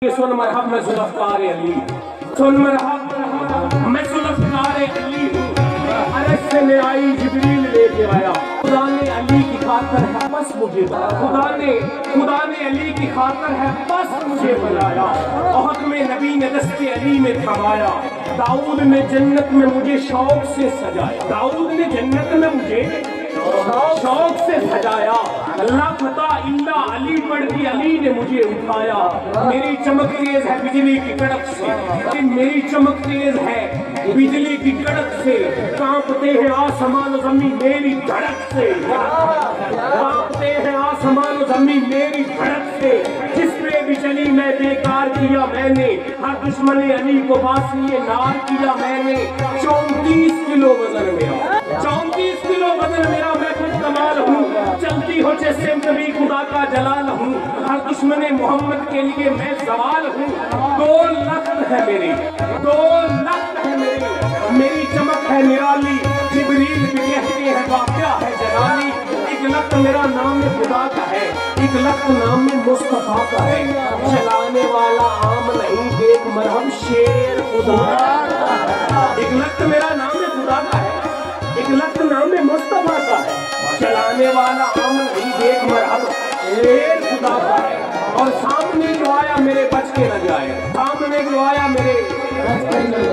سن مرحب میں ذوالفقار علی، سن مرحب میں ذوالفقار علی ہوں۔ عرش سے میں آئی جبریل لے کے آیا، خدا نے علی کی خاطر ہے بس مجھے بلایا، خدا نے علی کی خاطر ہے بس مجھے بلایا۔ احد میں نبی نے دست علی میں تھمایا، داؤد نے جنت میں مجھے شوق سے سجایا، داؤد نے جنت میں مجھے شوق سے سجایا۔ اللہ فتح اللہ علی پڑھتی علی نے مجھے اٹھایا۔ میری چمک تیز ہے بجلی کی کڑک سے، میری چمک تیز ہے بجلی کی کڑک سے، کانپتے ہیں آسمان و زمین میری دھڑک سے، کانپتے ہیں آسمان و زمین میری دھڑک سے۔ جس پہ بھی چلی میں بیکار کیا میں نے، ہر دشمن علی کو باسی نار کیا میں نے۔ 34 کلو وزن میرا، 34 کلو وزن میرا، میں خود کمال ہوں، چلتی ہو جیسے نبی خدا کا جلال ہوں، ہر دشمن محمد کے لیے میں زوال ہوں۔ 2 لخت ہے میری، 2 لخت ہے میری چمک ہے نرالی، جبریل بھی کہتے ہیں واقعہ ہے جلالی۔ 1 لخت میرا نام خدا کا ہے، 1 لخت نام مصطفیٰ کا ہے، چلانے والا عام نہیں دیکھ مرہم شیر خدا کا۔ 1 لخت میرا نام خدا کا ہے، 1 لخت نام مصطفیٰ کا ہے، چلانے والا عام نہیں دیکھ مرہم شیر خدا کا ہے۔ اور سامنے جو آیا میرے بچ کے نہ جائے، سامنے جو آیا میرے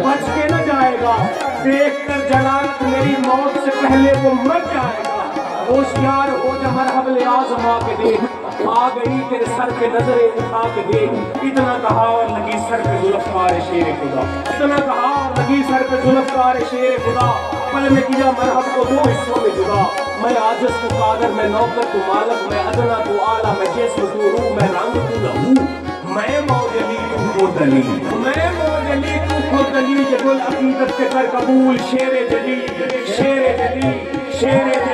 بچ کے نہ جائے گا، دیکھ کر جلالت میری موت سے پہلے وہ مر جائے گا۔ ہوشیار ہو جا مرحب لے آزما کے دیکھ، آ گئی تیرے سر پہ نظریں اٹھا کے دیکھ۔ اتنا کہا اور لگی سر پہ ذوالفقار شیر خدا، اتنا کہا اور لگی سر پہ ذوالفقار شیر خدا۔ پل میں کیا مرحب کو 2 حصوں میں جدا، میں عاجز تو قادر، میں نوکر تو مالک، میں ادنا تو اعلیٰ، میں جسم تو روح، میں رنگ تو لہو، میں موج علی تو خود علی، میں موج علی تو خود علی۔ جب العقیدت کے کر قبول شیر جلیل، شیر جلیل، شیر جلیل۔